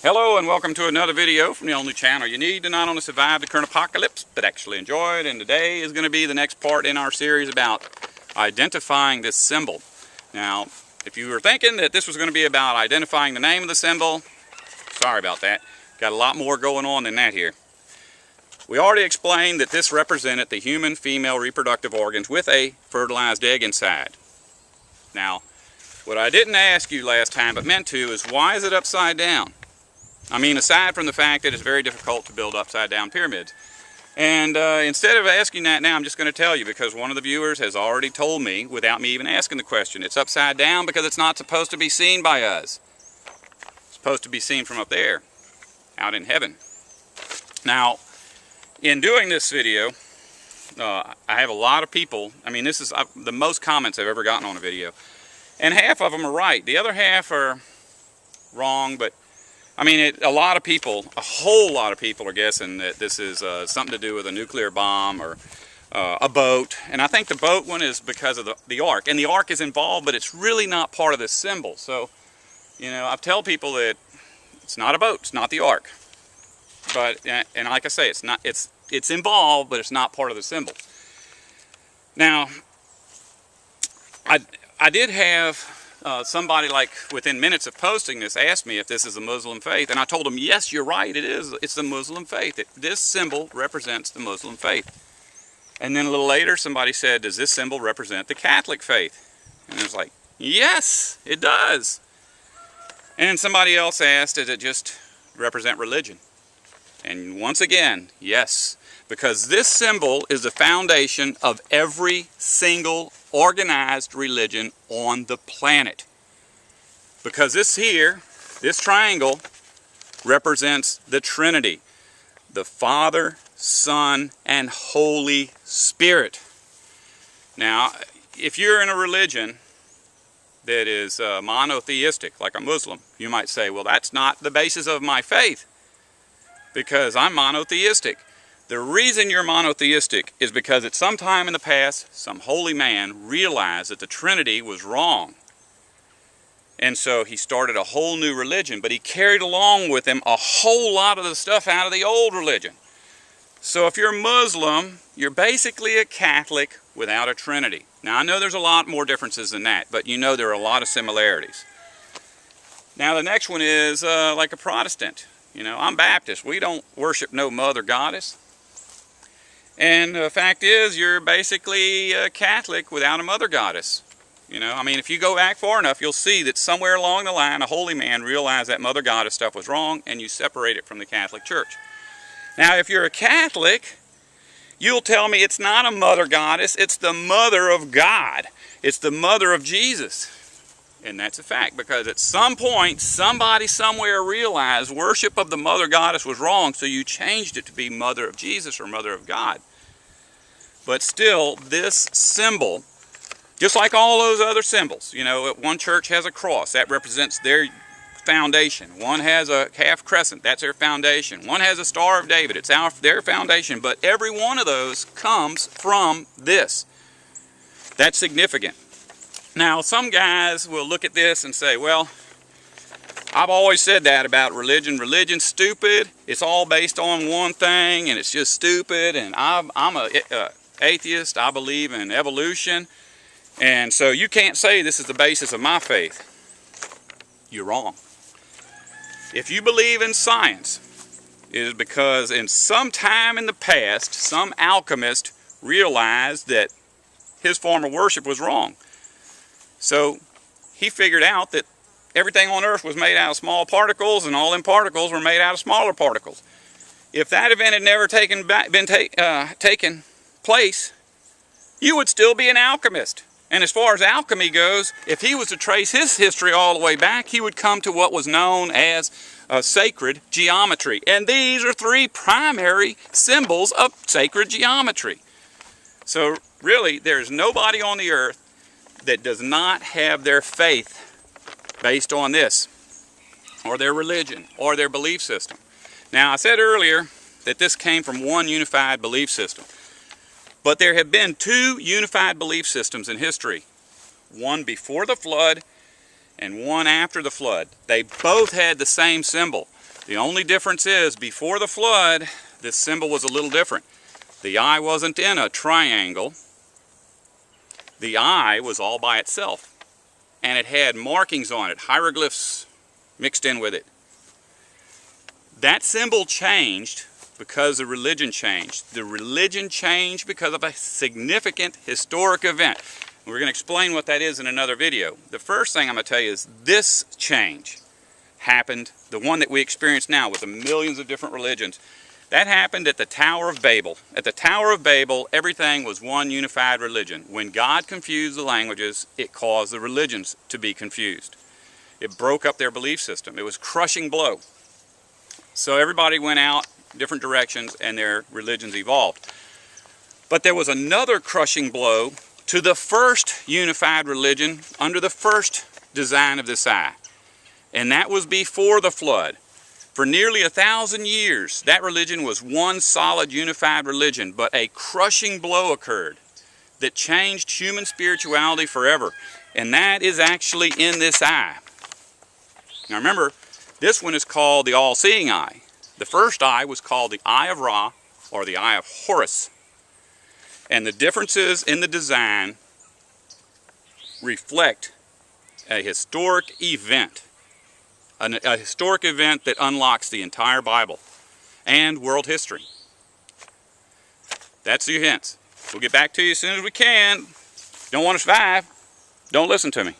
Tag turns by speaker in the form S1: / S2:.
S1: Hello and welcome to another video from the only channel you need to not only survive the current apocalypse, but actually enjoy it. And today is going to be the next part in our series about identifying this symbol. Now, if you were thinking that this was going to be about identifying the name of the symbol, sorry about that. Got a lot more going on than that here. We already explained that this represented the human female reproductive organs with a fertilized egg inside. Now, what I didn't ask you last time but meant to is, why is it upside down? I mean, aside from the fact that it's very difficult to build upside down pyramids. And instead of asking that now, I'm just going to tell you, because one of the viewers has already told me without me even asking the question. It's upside down because it's not supposed to be seen by us. It's supposed to be seen from up there, out in heaven. Now, in doing this video, I have a lot of people. I mean, this is the most comments I've ever gotten on a video. And half of them are right. The other half are wrong, but I mean, a lot of people, a whole lot of people are guessing that this is something to do with a nuclear bomb or a boat. And I think the boat one is because of the ark. And the ark is involved, but it's really not part of this symbol. So, you know, I tell people that it's not a boat, it's not the ark. But, and like I say, it's involved, but it's not part of the symbol. Now, I did have somebody, like within minutes of posting this, asked me if this is a Muslim faith, and I told them, yes, you're right, it is. It's the Muslim faith. This symbol represents the Muslim faith. And then a little later, somebody said, does this symbol represent the Catholic faith? And I was like, yes, it does. And somebody else asked, does it just represent religion? And once again, yes, because this symbol is the foundation of every single organized religion on the planet. Because this here, this triangle, represents the Trinity, the Father, Son, and Holy Spirit. Now, if you're in a religion that is monotheistic, like a Muslim, you might say, well, that's not the basis of my faith, because I'm monotheistic. The reason you're monotheistic is because at some time in the past, some holy man realized that the Trinity was wrong. And so he started a whole new religion, but he carried along with him a whole lot of the stuff out of the old religion. So if you're Muslim, you're basically a Catholic without a Trinity. Now, I know there's a lot more differences than that, but you know there are a lot of similarities. Now, the next one is like a Protestant. You know, I'm Baptist. We don't worship no mother goddess. And the fact is, you're basically a Catholic without a mother goddess. You know, I mean, if you go back far enough, you'll see that somewhere along the line, a holy man realized that mother goddess stuff was wrong, and you separate it from the Catholic Church. Now, if you're a Catholic, you'll tell me it's not a mother goddess, it's the mother of God. It's the mother of Jesus. And that's a fact, because at some point, somebody somewhere realized worship of the mother goddess was wrong, so you changed it to be mother of Jesus or mother of God. But still, this symbol, just like all those other symbols, you know, one church has a cross, that represents their foundation. One has a half crescent, that's their foundation. One has a Star of David, it's their foundation. But every one of those comes from this. That's significant. Now, some guys will look at this and say, well, I've always said that about religion. Religion's stupid. It's all based on one thing, and it's just stupid. And I'm an atheist. I believe in evolution. And so you can't say this is the basis of my faith. You're wrong. If you believe in science, it is because in some time in the past, some alchemist realized that his form of worship was wrong. So he figured out that everything on Earth was made out of small particles, and all them particles were made out of smaller particles. If that event had never taken place, you would still be an alchemist. And as far as alchemy goes, if he was to trace his history all the way back, he would come to what was known as sacred geometry. And these are three primary symbols of sacred geometry. So really, there's nobody on the earth that does not have their faith based on this, or their religion, or their belief system. Now, I said earlier that this came from one unified belief system. But there have been two unified belief systems in history. One before the flood and one after the flood. They both had the same symbol. The only difference is, before the flood, this symbol was a little different. The eye wasn't in a triangle. The eye was all by itself. And it had markings on it, hieroglyphs mixed in with it. That symbol changed because the religion changed. The religion changed because of a significant historic event. We're going to explain what that is in another video. The first thing I'm going to tell you is this change happened, the one that we experience now with the millions of different religions. That happened at the Tower of Babel. At the Tower of Babel, everything was one unified religion. When God confused the languages, it caused the religions to be confused. It broke up their belief system. It was a crushing blow. So everybody went out different directions and their religions evolved. But there was another crushing blow to the first unified religion under the first design of this eye. And that was before the flood. For nearly 1,000 years, that religion was one solid unified religion, but a crushing blow occurred that changed human spirituality forever. And that is actually in this eye. Now remember, this one is called the all-seeing eye. The first eye was called the Eye of Ra, or the Eye of Horus. And the differences in the design reflect a historic event. A historic event that unlocks the entire Bible and world history. That's your hints. We'll get back to you as soon as we can. Don't want to survive? Don't listen to me.